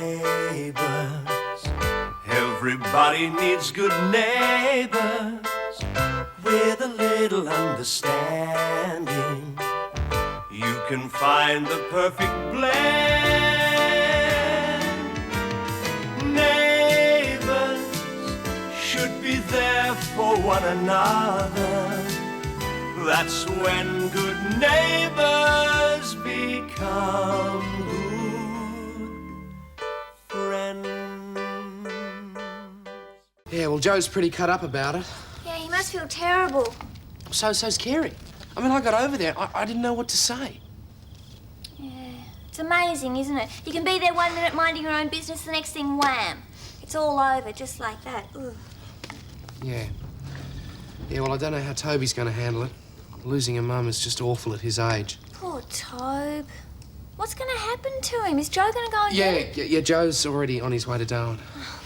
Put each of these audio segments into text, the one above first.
Neighbours, everybody needs good neighbours with a little understanding. You can find the perfect blend. Neighbours should be there for one another. That's when good neighbours become good friends. Yeah, well, Joe's pretty cut up about it. Yeah, he must feel terrible. So's Kerry. I mean, I got over there. I didn't know what to say. Yeah, it's amazing, isn't it? You can be there 1 minute minding your own business, the next thing, wham. It's all over, just like that. Ugh. Yeah. Yeah, well, I don't know how Toby's going to handle it. Losing a mum is just awful at his age. Poor Tobe. What's going to happen to him? Is Joe going to go and get him? Yeah, Joe's already on his way to Darwin.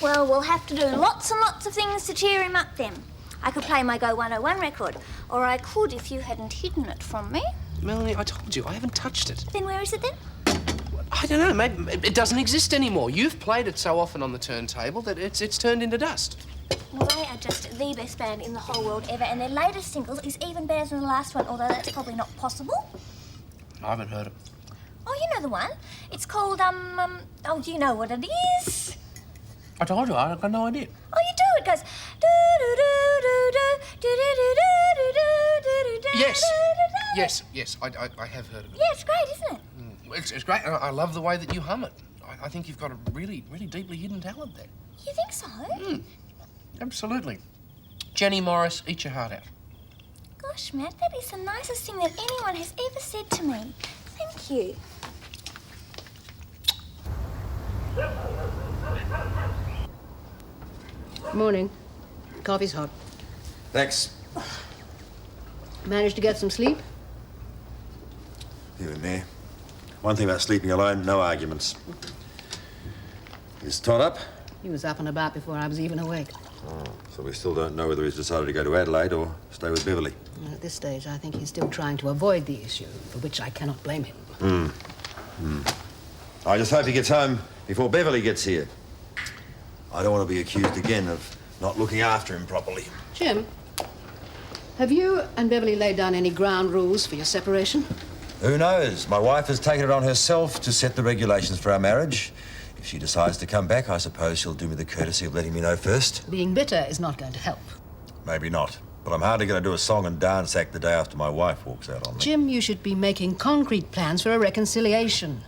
Well, we'll have to do lots and lots of things to cheer him up then. I could play my Go 101 record, or I could if you hadn't hidden it from me. Melanie, I told you, I haven't touched it. Then where is it then? I don't know, maybe it doesn't exist anymore. You've played it so often on the turntable that it's turned into dust. Well, they are just the best band in the whole world ever, and their latest single is even better than the last one, although that's probably not possible. I haven't heard it. Oh, you know the one. It's called, oh, do you know what it is? I told you, I've got no idea. Oh, you do? It goes... Yes, I have heard of it. Yeah, it's great, isn't it? It's great. I love the way that you hum it. I think you've got a really deeply hidden talent there. You think so? Absolutely. Jenny Morris, eat your heart out. Gosh, Matt, that is the nicest thing that anyone has ever said to me. Thank you. Morning. Coffee's hot. Thanks. Managed to get some sleep? Here and there. One thing about sleeping alone, no arguments. Is Todd up? He was up and about before I was even awake. Oh, so we still don't know whether he's decided to go to Adelaide or stay with Beverly. At this stage, I think he's still trying to avoid the issue, for which I cannot blame him. I just hope he gets home before Beverly gets here. I don't want to be accused again of not looking after him properly. Jim, have you and Beverly laid down any ground rules for your separation? Who knows? My wife has taken it on herself to set the regulations for our marriage. If she decides to come back, I suppose she'll do me the courtesy of letting me know first. Being bitter is not going to help. Maybe not. But I'm hardly going to do a song and dance act the day after my wife walks out on me. Jim, you should be making concrete plans for a reconciliation.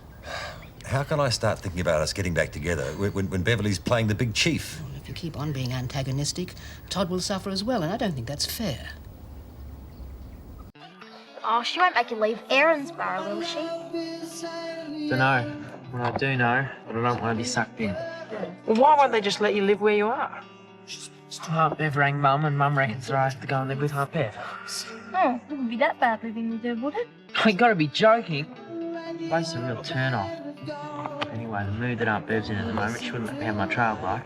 How can I start thinking about us getting back together when Beverly's playing the big chief? Well, if you keep on being antagonistic, Todd will suffer as well, and I don't think that's fair. Oh, she won't make you leave Erinsborough, will she? Dunno. Well, I do know, but I don't want to be sucked in. Well, why won't they just let you live where you are? Aunt Bev rang Mum, and Mum reckons that I have to go and live with Aunt Bev. Oh, it wouldn't be that bad living with her, would it? You gotta be joking. The place is a real turn-off. Anyway, the mood that Aunt Bev's in at the moment, she wouldn't let me have my trail like.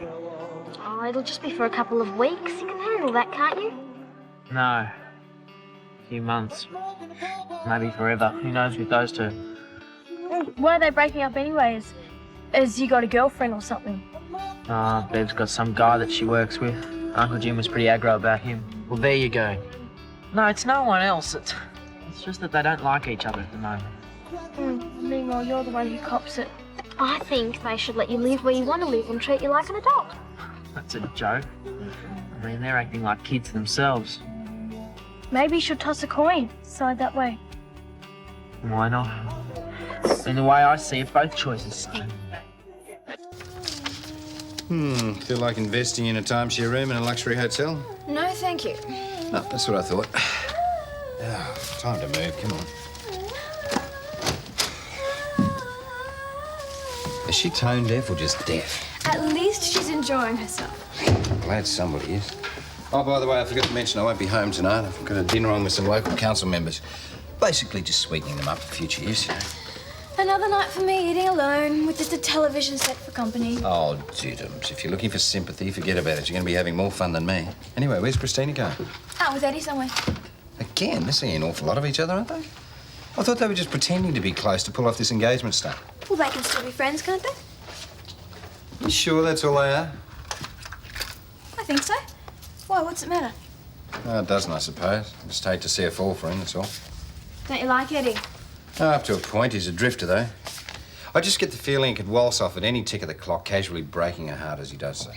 Oh, it'll just be for a couple of weeks. You can handle that, can't you? No. A few months. Maybe forever. Who knows with those two? Why are they breaking up anyway? Has you got a girlfriend or something? Bev's got some guy that she works with. Uncle Jim was pretty aggro about him. Well, there you go. No, it's no one else. It's just that they don't like each other at the moment. Meanwhile, you're the one who cops it. I think they should let you live where you want to live and treat you like an adult. That's a joke. I mean, they're acting like kids themselves. Maybe you should toss a coin. Decide that way. Why not? In the way I see it, both choices stink. Feel like investing in a timeshare room in a luxury hotel? No, thank you. No, that's what I thought. Time to move, come on. Is she tone deaf or just deaf? At least she's enjoying herself. Glad somebody is. Oh, by the way, I forgot to mention I won't be home tonight. I've got a dinner on with some local council members. Basically just sweetening them up for future use, you know. Another night for me eating alone with just a television set for company. Oh, diddums. If you're looking for sympathy, forget about it. You're going to be having more fun than me. Anyway, where's Christina going? Out with Eddie somewhere. Again, they're seeing an awful lot of each other, aren't they? I thought they were just pretending to be close to pull off this engagement stunt. Well, they can still be friends, can't they? sure that's all they are? I think so. Why, what's it matter? Oh, it doesn't, I suppose. I just hate to see her fall for him, that's all. Don't you like Eddie? Oh, up to a point. He's a drifter, though. I just get the feeling he could waltz off at any tick of the clock, casually breaking her heart as he does so.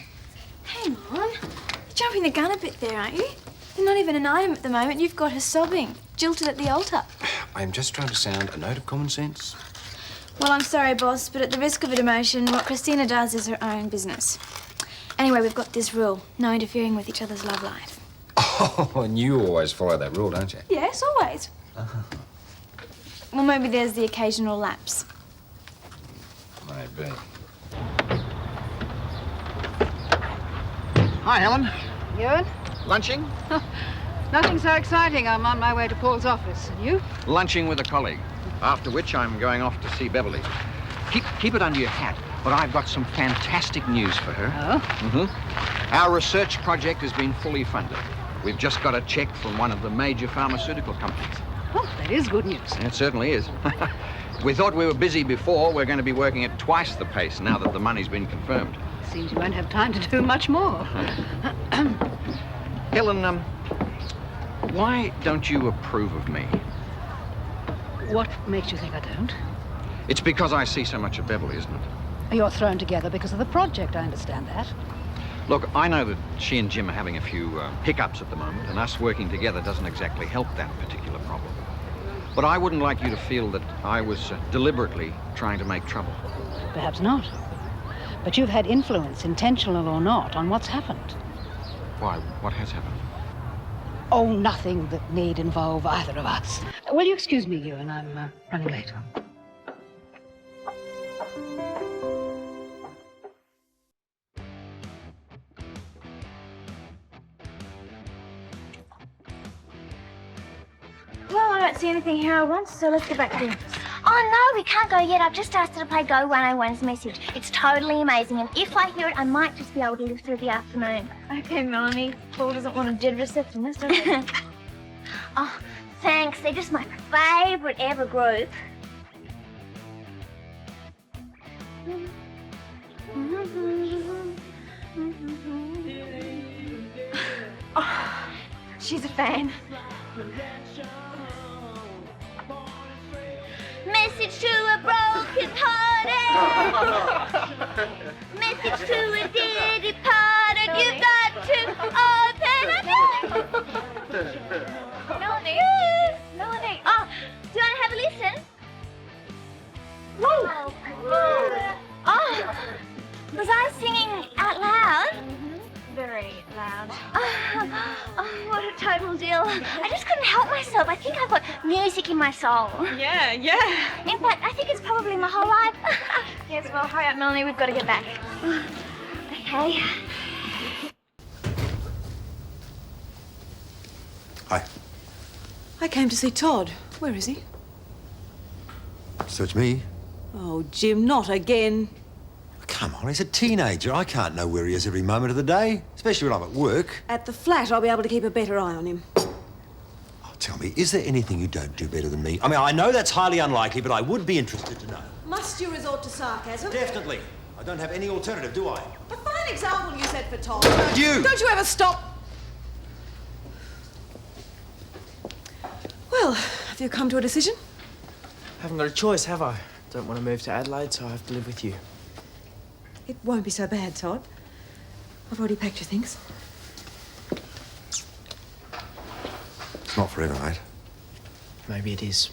Hang on. You're jumping the gun a bit there, aren't you? You're not even an item at the moment. You've got her sobbing, jilted at the altar. I am just trying to sound a note of common sense. Well, I'm sorry, boss, but at the risk of a demotion, what Christina does is her own business. Anyway, we've got this rule. No interfering with each other's love life. Oh, and you always follow that rule, don't you? Yes, always. Well, maybe there's the occasional lapse. Maybe. Hi, Helen. Ewan? Lunching? Nothing so exciting. I'm on my way to Paul's office. And you? Lunching with a colleague. After which I'm going off to see Beverly. Keep it under your hat, but I've got some fantastic news for her. Oh? Our research project has been fully funded. We've just got a check from one of the major pharmaceutical companies. Oh, that is good news. It certainly is. We thought we were busy before. We're going to be working at twice the pace now that the money's been confirmed. Seems you won't have time to do much more. Helen, why don't you approve of me? What makes you think I don't? It's because I see so much of Beverly, isn't it? You're thrown together because of the project, I understand that. Look, I know that she and Jim are having a few hiccups at the moment, and us working together doesn't exactly help that particular problem. But I wouldn't like you to feel that I was deliberately trying to make trouble. Perhaps not. But you've had influence, intentional or not, on what's happened. Why? What has happened? Oh, nothing that need involve either of us. Will you excuse me, Ewan? I'm running late. Well, I don't see anything here I want, so let's get back to it. Oh, no, we can't go yet. I've just asked her to play Go 101's message. It's totally amazing, and if I hear it, I might just be able to live through the afternoon. Okay, Melanie. Paul doesn't want a dead receptionist, does he? Oh, thanks. They're just my favourite ever group. Oh, she's a fan. Message to a broken hearted. Message to a dear departed. You've got to open up. Melanie. Melanie. Oh, do you want to have a listen? Oh, was I singing out loud? Very loud. Oh, what a total deal. I just couldn't help myself. I think I've got music in my soul. Yeah. In fact, I think it's probably my whole life. Yes, well, hurry up, Melanie. We've got to get back. Okay. Hi. I came to see Todd. Where is he? So it's me? Oh, Jim, not again. Come on, he's a teenager. I can't know where he is every moment of the day, especially when I'm at work. At the flat, I'll be able to keep a better eye on him. Oh, tell me, is there anything you don't do better than me? I mean, I know that's highly unlikely, but I would be interested to know. Must you resort to sarcasm? Definitely. I don't have any alternative, do I? A fine example you set for Todd. You! Don't you ever stop? Well, have you come to a decision? Haven't got a choice, have I? Don't want to move to Adelaide, so I have to live with you. It won't be so bad, Todd. I've already packed your things. It's not forever, mate. Maybe it is.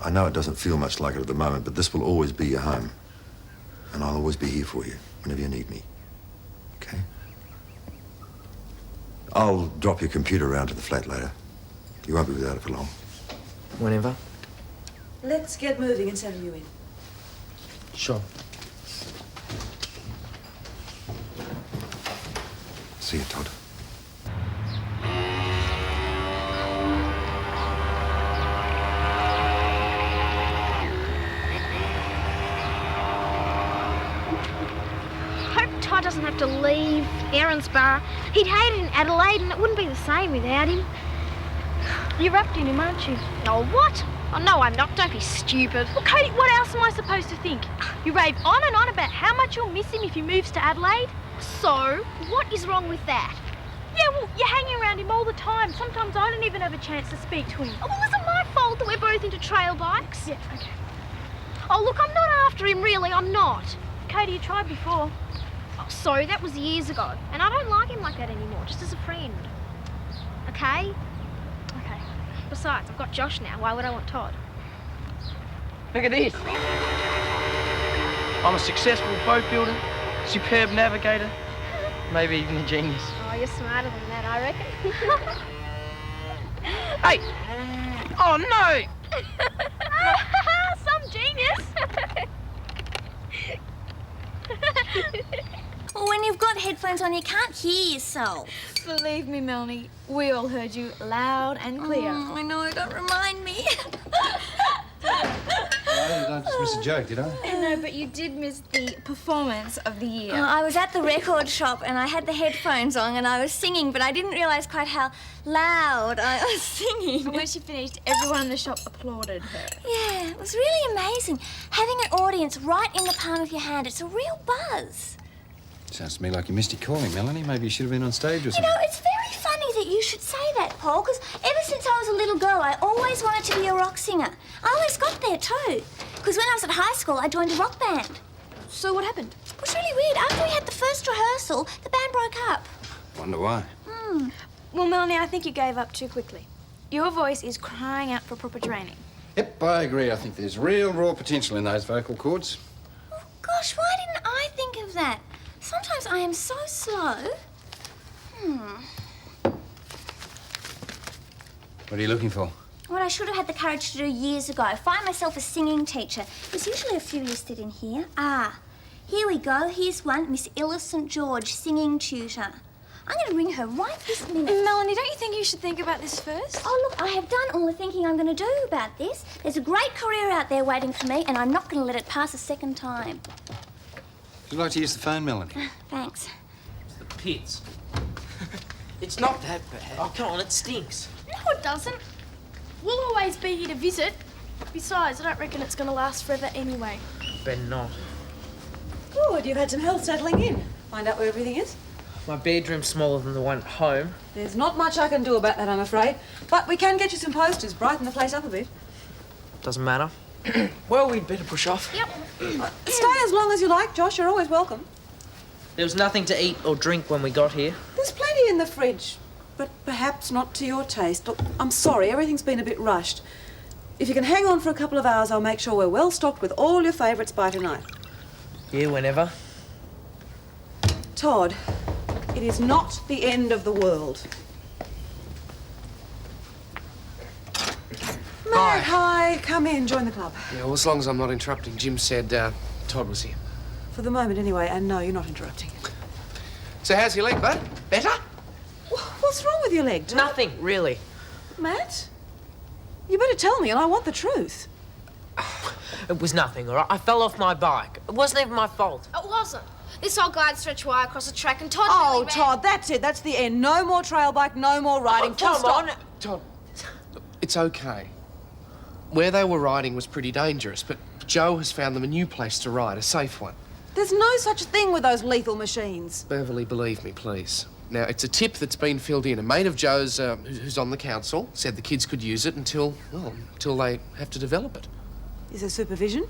I know it doesn't feel much like it at the moment, but this will always be your home. And I'll always be here for you whenever you need me. Okay? I'll drop your computer around to the flat later. You won't be without it for long. Whenever? Let's get moving and settle you in. Sure. See you, Todd. Hope Todd doesn't have to leave Erinsborough. He'd hate it in Adelaide, and it wouldn't be the same without him. You're up to him, aren't you? Oh, what? Oh, no, I'm not. Don't be stupid. Well, Cody, what else am I supposed to think? You rave on and on about how much you'll miss him if he moves to Adelaide. So, what is wrong with that? Yeah, well, you're hanging around him all the time. Sometimes I don't even have a chance to speak to him. Oh, well, is it my fault that we're both into trail bikes? Yeah, okay. Oh, look, I'm not after him, really. I'm not. Cody, you tried before. Oh, sorry, that was years ago. And I don't like him like that anymore, just as a friend. Okay? Okay. Besides, I've got Josh now. Why would I want Todd? Look at this. I'm a successful boat builder, superb navigator, maybe even a genius. Oh, you're smarter than that, I reckon. Hey! Oh, no! Some genius. Well, when you've got headphones on, you can't hear yourself. Believe me, Melanie, we all heard you loud and clear. I know, don't remind me. I just missed a joke, did I? No, but you did miss the performance of the year. I was at the record shop and I had the headphones on and I was singing, but I didn't realise quite how loud I was singing. And when she finished, everyone in the shop applauded her. Yeah, it was really amazing. Having an audience right in the palm of your hand, it's a real buzz. Sounds to me like you missed your calling, Melanie. Maybe you should have been on stage or You something. know, it's very funny that you should say that, Paul, because ever since I was a little girl, I always wanted to be a rock singer. I always got there too, because when I was at high school, I joined a rock band. So what happened? It was really weird. After we had the first rehearsal, the band broke up. Wonder why. Well, Melanie, I think you gave up too quickly. Your voice is crying out for proper training. Yep, I agree. I think there's real raw potential in those vocal cords. Oh, gosh, why didn't I think of that? Sometimes I am so slow. What are you looking for? What I should have had the courage to do years ago. Find myself a singing teacher. There's usually a few listed in here. Here we go. Here's one, Miss Ella St. George, singing tutor. I'm going to ring her right this minute. Melanie, don't you think you should think about this first? Oh, look, I have done all the thinking I'm going to do about this. There's a great career out there waiting for me, and I'm not going to let it pass a second time. Would you like to use the phone, Melanie? Thanks. It's the pits. It's not that bad. Oh, come on, it stinks. No, it doesn't. We'll always be here to visit. Besides, I don't reckon it's going to last forever anyway. Better not. Good, you've had some help settling in. Find out where everything is. My bedroom's smaller than the one at home. There's not much I can do about that, I'm afraid. But we can get you some posters, brighten the place up a bit. Doesn't matter. Well, we'd better push off. Yep. Stay as long as you like, Josh. You're always welcome. There was nothing to eat or drink when we got here. There's plenty in the fridge, but perhaps not to your taste. Look, I'm sorry, everything's been a bit rushed. If you can hang on for a couple of hours, I'll make sure we're well stocked with all your favourites by tonight. Yeah, whenever. Todd, it is not the end of the world. Mag, hi. Come in, join the club. Yeah, well, as long as I'm not interrupting, Jim said Todd was here. For the moment, anyway, and no, you're not interrupting. So how's your leg, bud? Better? What's wrong with your leg, Todd? Nothing, really. Matt? You better tell me, and I want the truth. It was nothing, all right? I fell off my bike. It wasn't even my fault. It wasn't. This old guy'd stretch wire across the track and Todd Oh, nearly ran. Todd, that's it. That's the end. No more trail bike, no more riding. Come Full stop. on. Todd, it's okay. Where they were riding was pretty dangerous, but Joe has found them a new place to ride, a safe one. There's no such thing with those lethal machines. Beverly, believe me, please. Now, it's a tip that's been filled in. A mate of Joe's, who's on the council, said the kids could use it until they have to develop it. Is there supervision?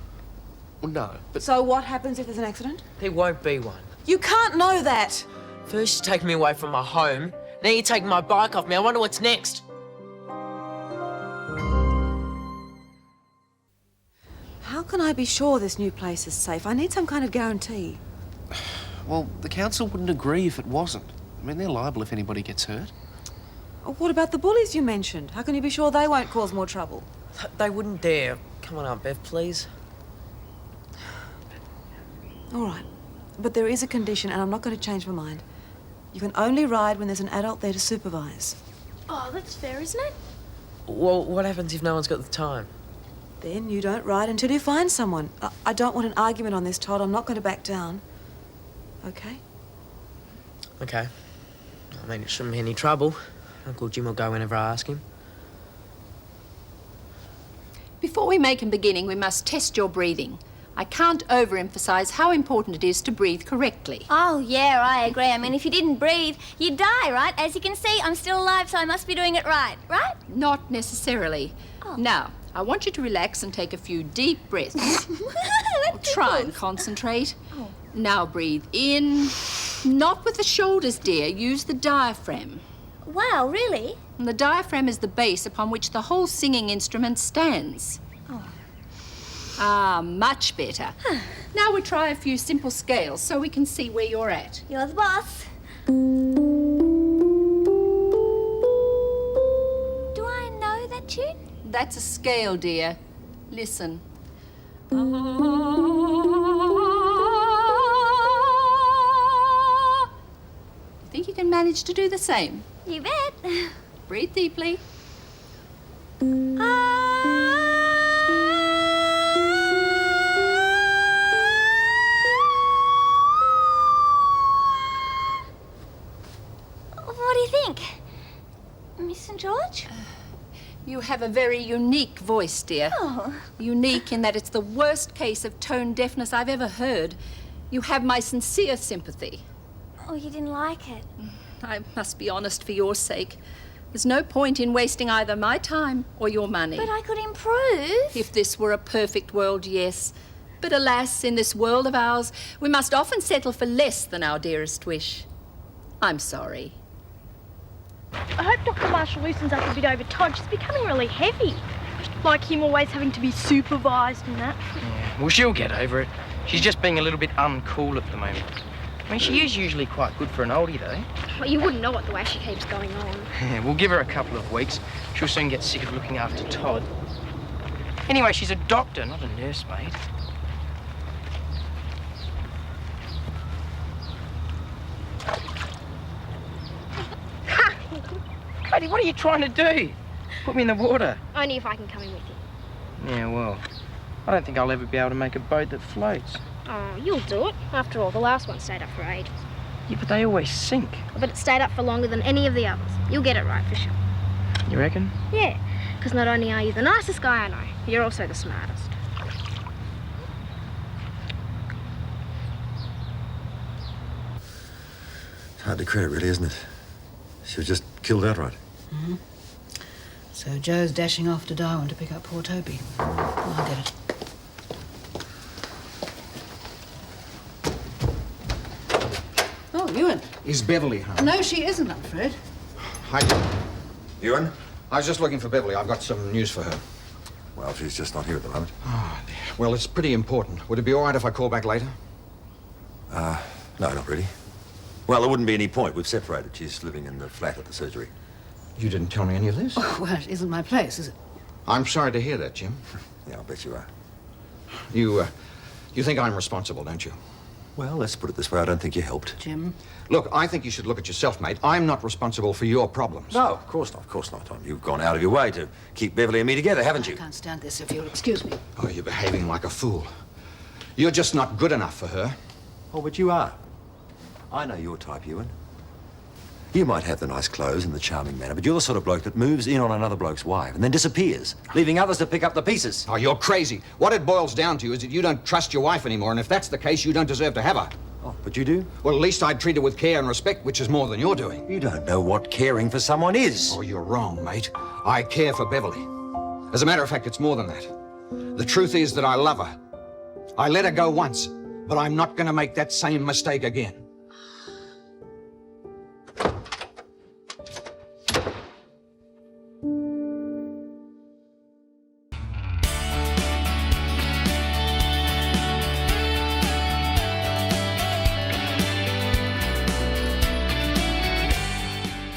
Well, no, but... So what happens if there's an accident? There won't be one. You can't know that. First you take me away from my home, now you take my bike off me. I wonder what's next. How can I be sure this new place is safe? I need some kind of guarantee. Well, the council wouldn't agree if it wasn't. I mean, they're liable if anybody gets hurt. What about the bullies you mentioned? How can you be sure they won't cause more trouble? They wouldn't dare. Come on, Aunt Bev, please. All right. But there is a condition, and I'm not going to change my mind. You can only ride when there's an adult there to supervise. Oh, that's fair, isn't it? Well, what happens if no one's got the time? Then you don't ride until you find someone. I don't want an argument on this, Todd. I'm not going to back down. Okay? Okay. I mean, it shouldn't be any trouble. Uncle Jim will go whenever I ask him. Before we make a beginning, we must test your breathing. I can't overemphasize how important it is to breathe correctly. Oh, yeah, I agree. I mean, if you didn't breathe, you'd die, right? As you can see, I'm still alive, so I must be doing it right, right? Not necessarily. Oh. Now, I want you to relax and take a few deep breaths. Try and concentrate. Oh. Now breathe in. Not with the shoulders, dear. Use the diaphragm. Wow, really? And the diaphragm is the base upon which the whole singing instrument stands. Oh. Ah, much better. Now we'll try a few simple scales so we can see where you're at. You're the boss. Do I know that tune? That's a scale, dear. Listen. You think you can manage to do the same? You bet. Breathe deeply. What do you think? Miss St. George? You have a very unique voice, dear. Oh. Unique in that it's the worst case of tone deafness I've ever heard. You have my sincere sympathy. Oh, you didn't like it? I must be honest for your sake. There's no point in wasting either my time or your money. But I could improve. If this were a perfect world, yes. But alas, in this world of ours, we must often settle for less than our dearest wish. I'm sorry. I hope Dr. Marshall loosens up a bit over Todd. She's becoming really heavy. Like him always having to be supervised and that. Yeah, well, she'll get over it. She's just being a little bit uncool at the moment. I mean, she is usually quite good for an oldie, though. Well, you wouldn't know it the way she keeps going on. Yeah, we'll give her a couple of weeks. She'll soon get sick of looking after Todd. Anyway, she's a doctor, not a nursemaid. Cody, what are you trying to do? Put me in the water. Only if I can come in with you. Yeah, well, I don't think I'll ever be able to make a boat that floats. Oh, you'll do it. After all, the last one stayed up for ages. Yeah, but they always sink. But it stayed up for longer than any of the others. You'll get it right for sure. You reckon? Yeah, because not only are you the nicest guy I know, you're also the smartest. It's hard to credit, really, isn't it? She was just killed outright. Mm-hmm. So Joe's dashing off to Darwin to pick up poor Toby. Oh, I get it. Oh, Ewan. Is Beverly home? No, she isn't, I'm afraid. Hi. Ewan? I was just looking for Beverly. I've got some news for her. Well, she's just not here at the moment. Oh, dear. Well, it's pretty important. Would it be all right if I call back later? No, not really. Well, there wouldn't be any point. We've separated. She's living in the flat at the surgery. You didn't tell me any of this? Oh, well, it isn't my place, is it? I'm sorry to hear that, Jim. Yeah, I'll bet you are. You think I'm responsible, don't you? Well, let's put it this way. I don't think you helped. Jim? Look, I think you should look at yourself, mate. I'm not responsible for your problems. No, of course not. Of course not, Tom. You've gone out of your way to keep Beverly and me together, haven't you? I can't stand this, if you'll excuse me. Oh, you're behaving like a fool. You're just not good enough for her. Oh, but you are. I know your type, Ewan. You might have the nice clothes and the charming manner, but you're the sort of bloke that moves in on another bloke's wife and then disappears, leaving others to pick up the pieces. Oh, you're crazy. What it boils down to is that you don't trust your wife anymore, and if that's the case, you don't deserve to have her. Oh, but you do? Well, at least I'd treat her with care and respect, which is more than you're doing. You don't know what caring for someone is. Oh, you're wrong, mate. I care for Beverly. As a matter of fact, it's more than that. The truth is that I love her. I let her go once, but I'm not going to make that same mistake again.